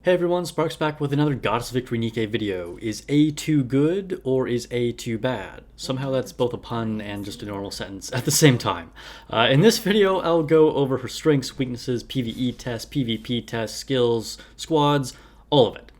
Hey everyone, Sparks back with another Goddess of Victory Nikke video. Is A2 good or is A2 bad? Somehow that's both a pun and just a normal sentence at the same time. In this video, I'll go over her strengths, weaknesses, PvE tests, PvP tests, skills, squads, all of it.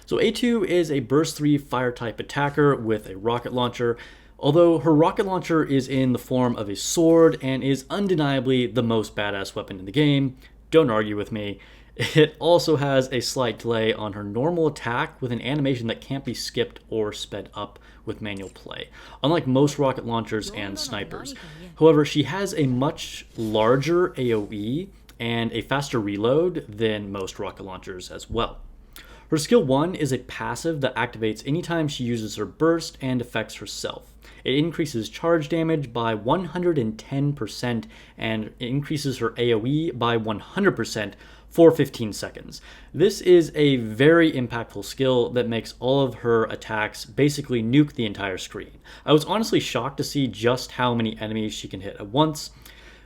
So A2 is a burst 3 fire type attacker with a rocket launcher. Although her rocket launcher is in the form of a sword and is undeniably the most badass weapon in the game, don't argue with me. It also has a slight delay on her normal attack with an animation that can't be skipped or sped up with manual play, unlike most rocket launchers and snipers. However, she has a much larger AoE and a faster reload than most rocket launchers as well. Her skill 1 is a passive that activates anytime she uses her burst and affects herself. It increases charge damage by 110% and increases her AoE by 100% for 15 seconds. This is a very impactful skill that makes all of her attacks basically nuke the entire screen. I was honestly shocked to see just how many enemies she can hit at once.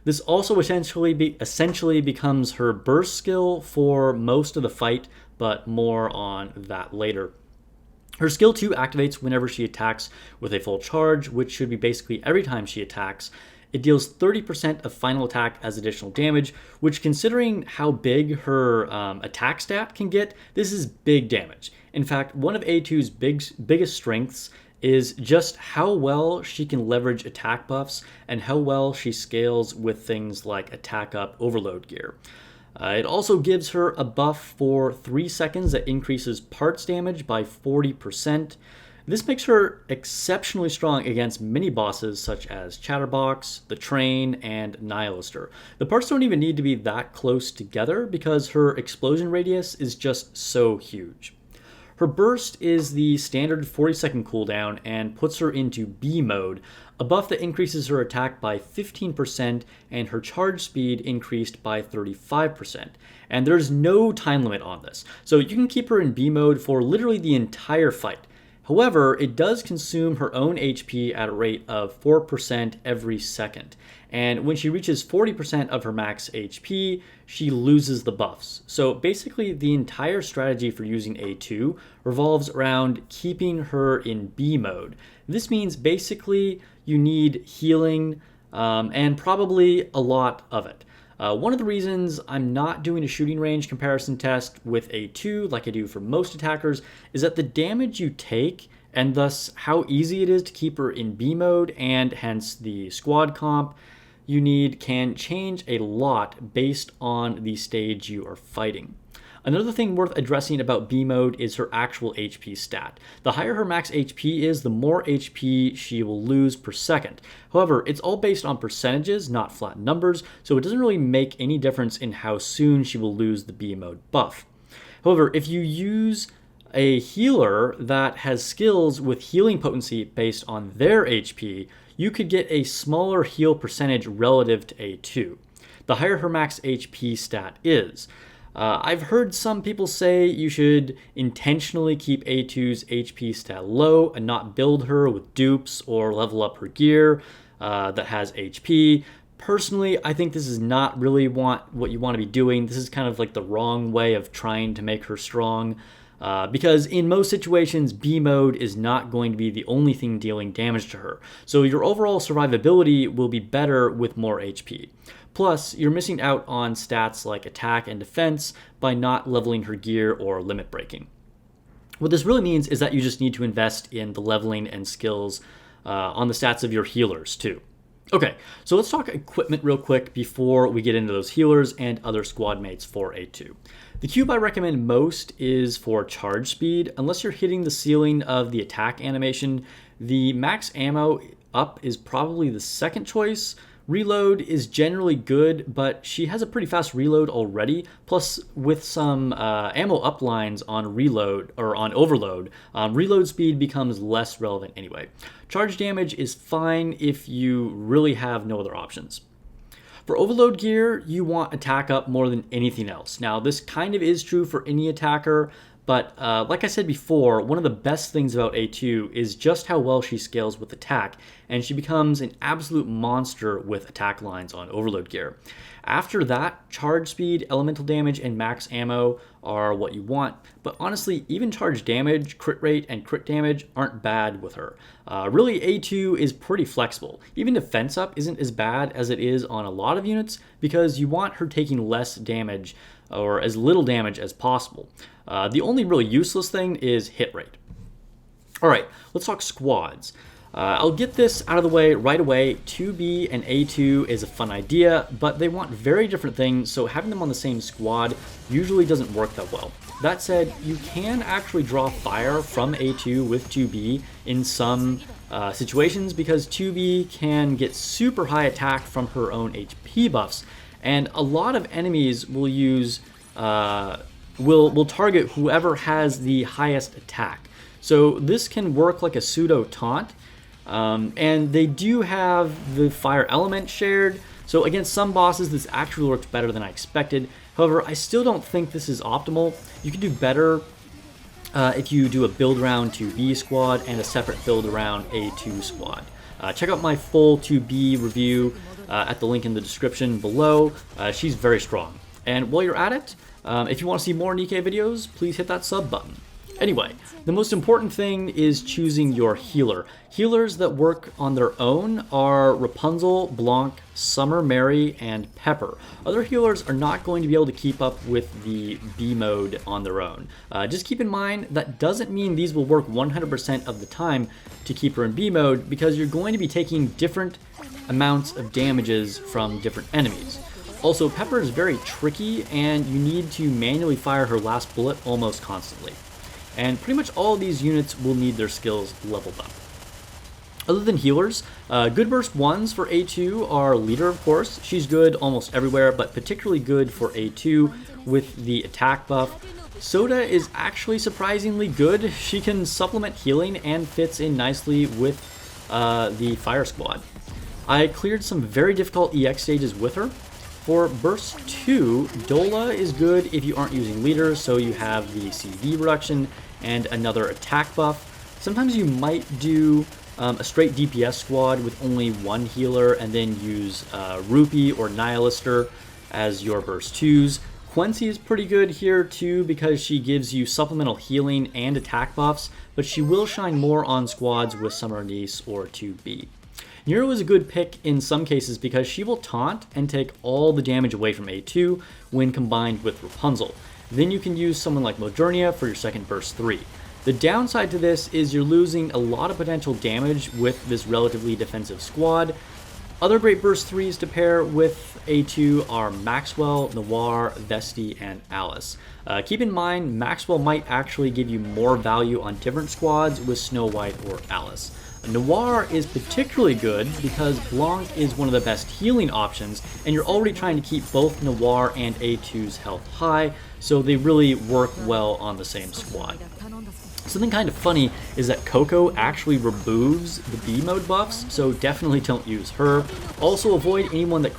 This also essentially becomes her burst skill for most of the fight, but more on that later. Her skill 2 activates whenever she attacks with a full charge, which should be basically every time she attacks. It deals 30% of final attack as additional damage, which, considering how big her attack stat can get, this is big damage. In fact, one of A2's biggest strengths is just how well she can leverage attack buffs and how well she scales with things like attack up overload gear. It also gives her a buff for 3 seconds that increases parts damage by 40%. This makes her exceptionally strong against mini-bosses such as Chatterbox, the Train, and Nihilister. The parts don't even need to be that close together because her explosion radius is just so huge. Her burst is the standard 40-second cooldown and puts her into B mode, a buff that increases her attack by 15% and her charge speed increased by 35%. And there's no time limit on this, so you can keep her in B mode for literally the entire fight. However, it does consume her own HP at a rate of 4% every second. And when she reaches 40% of her max HP, she loses the buffs. So basically, the entire strategy for using A2 revolves around keeping her in B mode. This means basically you need healing and probably a lot of it. One of the reasons I'm not doing a shooting range comparison test with A2 like I do for most attackers is that the damage you take and thus how easy it is to keep her in B mode and hence the squad comp you need can change a lot based on the stage you are fighting. Another thing worth addressing about B mode is her actual HP stat. The higher her max HP is, the more HP she will lose per second. However, it's all based on percentages, not flat numbers, so it doesn't really make any difference in how soon she will lose the B mode buff. However, if you use a healer that has skills with healing potency based on their HP, you could get a smaller heal percentage relative to A2. The higher her max HP stat is. I've heard some people say you should intentionally keep A2's HP stat low and not build her with dupes or level up her gear that has HP. Personally, I think this is not really what you want to be doing. This is kind of like the wrong way of trying to make her strong. Because in most situations, B mode is not going to be the only thing dealing damage to her. So your overall survivability will be better with more HP. Plus, you're missing out on stats like attack and defense by not leveling her gear or limit breaking. What this really means is that you just need to invest in the leveling and skills on the stats of your healers too. Okay, so let's talk equipment real quick before we get into those healers and other squad mates for A2. The cube I recommend most is for charge speed. Unless you're hitting the ceiling of the attack animation, the max ammo up is probably the second choice. Reload is generally good, but she has a pretty fast reload already. Plus, with some ammo uplines on reload or on overload, reload speed becomes less relevant anyway. Charge damage is fine if you really have no other options. For overload gear, you want attack up more than anything else. Now, this kind of is true for any attacker, but like I said before, one of the best things about A2 is just how well she scales with attack, and she becomes an absolute monster with attack lines on overload gear. After that, charge speed, elemental damage, and max ammo are what you want, but honestly, even charge damage, crit rate, and crit damage aren't bad with her. Really, A2 is pretty flexible. Even defense up isn't as bad as it is on a lot of units because you want her taking less damage or as little damage as possible. The only really useless thing is hit rate. Alright, let's talk squads. I'll get this out of the way right away. 2B and A2 is a fun idea, but they want very different things, so having them on the same squad usually doesn't work that well. That said, you can actually draw fire from A2 with 2B in some situations because 2B can get super high attack from her own HP buffs, and a lot of enemies will use will target whoever has the highest attack. So this can work like a pseudo taunt. And they do have the fire element shared, so against some bosses this actually works better than I expected. However, I still don't think this is optimal. You can do better if you do a build around 2B squad and a separate build around A2 squad. Check out my full 2B review at the link in the description below. She's very strong. And while you're at it, if you want to see more Nikke videos, please hit that sub button. Anyway, the most important thing is choosing your healer. Healers that work on their own are Rapunzel, Blanc, Summer Mary, and Pepper. Other healers are not going to be able to keep up with the B mode on their own. Just keep in mind that doesn't mean these will work 100% of the time to keep her in B mode because you're going to be taking different amounts of damages from different enemies. Also, Pepper is very tricky and you need to manually fire her last bullet almost constantly. And pretty much all of these units will need their skills leveled up. Other than healers, good burst 1s for A2 are Leader, of course. She's good almost everywhere, but particularly good for A2 with the attack buff. Soda is actually surprisingly good. She can supplement healing and fits in nicely with the fire squad. I cleared some very difficult EX stages with her. For burst 2, Dola is good if you aren't using Leader, so you have the CV reduction and another attack buff. Sometimes you might do a straight DPS squad with only one healer and then use Rupee or Nihilister as your burst 2s. Quincy is pretty good here too because she gives you supplemental healing and attack buffs, but she will shine more on squads with Summer Niece or 2B. Nero is a good pick in some cases because she will taunt and take all the damage away from A2 when combined with Rapunzel. Then you can use someone like Modernia for your second burst 3. The downside to this is you're losing a lot of potential damage with this relatively defensive squad. Other great burst 3s to pair with A2 are Maxwell, Noir, Vesti, and Alice. Keep in mind, Maxwell might actually give you more value on different squads with Snow White or Alice. Noir is particularly good because Blanc is one of the best healing options, and you're already trying to keep both Noir and A2's health high, so they really work well on the same squad. Something kind of funny is that Coco actually removes the B mode buffs, so definitely don't use her. Also avoid anyone that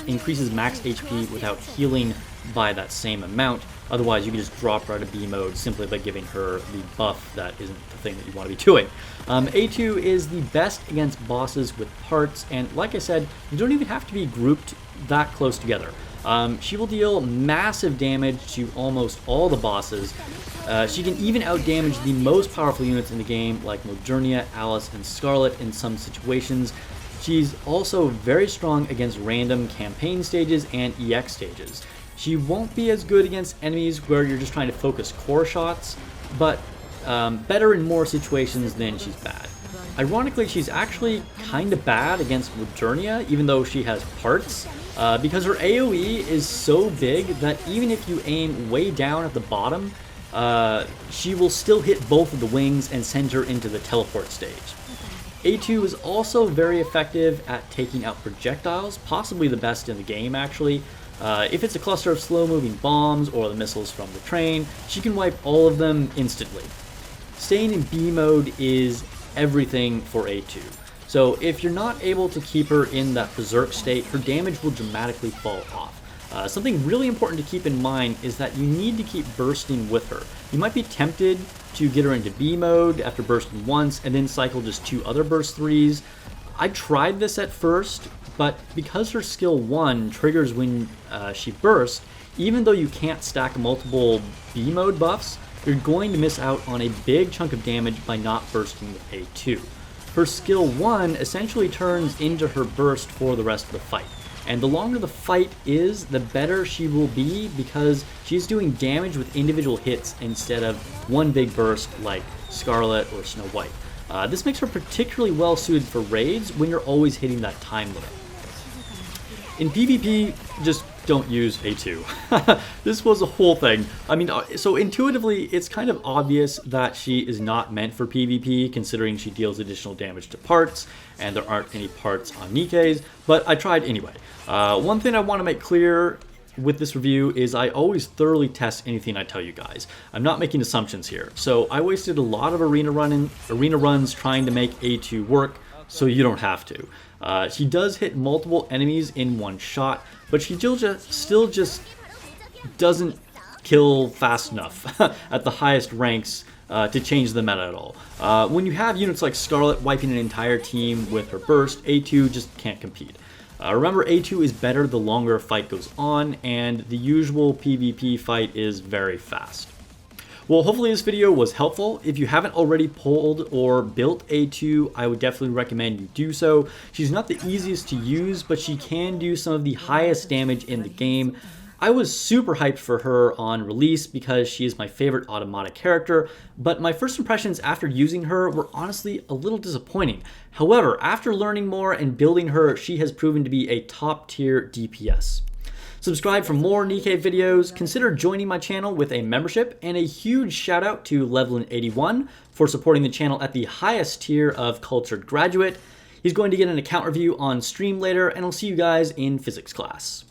increases max HP without healing by that same amount. Otherwise, you can just drop her out of B mode simply by giving her the buff that isn't the thing that you want to be doing. A2 is the best against bosses with parts, and like I said, you don't even have to be grouped that close together. She will deal massive damage to almost all the bosses. She can even outdamage the most powerful units in the game, like Modernia, Alice, and Scarlet in some situations. She's also very strong against random campaign stages and EX stages. She won't be as good against enemies where you're just trying to focus core shots, but better in more situations than she's bad. Ironically, she's actually kind of bad against Modernia, even though she has parts, because her AoE is so big that even if you aim way down at the bottom, she will still hit both of the wings and send her into the teleport stage. A2 is also very effective at taking out projectiles, possibly the best in the game actually. If it's a cluster of slow-moving bombs or the missiles from the train, she can wipe all of them instantly. Staying in B mode is everything for A2. So if you're not able to keep her in that berserk state, her damage will dramatically fall off. Something really important to keep in mind is that you need to keep bursting with her. You might be tempted to get her into B mode after bursting once and then cycle just 2 other burst 3s. I tried this at first, but because her skill 1 triggers when she bursts, even though you can't stack multiple B mode buffs, you're going to miss out on a big chunk of damage by not bursting with A2. Her skill 1 essentially turns into her burst for the rest of the fight. And the longer the fight is, the better she will be because she's doing damage with individual hits instead of one big burst like Scarlet or Snow White. This makes her particularly well suited for raids when you're always hitting that time limit. In PvP, just don't use A2. This was a whole thing. I mean, so intuitively, it's kind of obvious that she is not meant for PvP, considering she deals additional damage to parts, and there aren't any parts on Nikke's, but I tried anyway. One thing I want to make clear with this review is I always thoroughly test anything I tell you guys. I'm not making assumptions here, so I wasted a lot of arena runs trying to make A2 work, so you don't have to. She does hit multiple enemies in one shot, but she still just doesn't kill fast enough at the highest ranks to change the meta at all. When you have units like Scarlet wiping an entire team with her burst, A2 just can't compete. Remember, A2 is better the longer a fight goes on, and the usual PvP fight is very fast. Well, hopefully this video was helpful. If you haven't already pulled or built A2, I would definitely recommend you do so. She's not the easiest to use, but she can do some of the highest damage in the game. I was super hyped for her on release because she is my favorite Automata character, but my first impressions after using her were honestly a little disappointing. However, after learning more and building her, she has proven to be a top tier DPS. Subscribe for more Nikke videos, consider joining my channel with a membership, and a huge shout out to Levelin81 for supporting the channel at the highest tier of Cultured Graduate. He's going to get an account review on stream later, and I'll see you guys in physics class.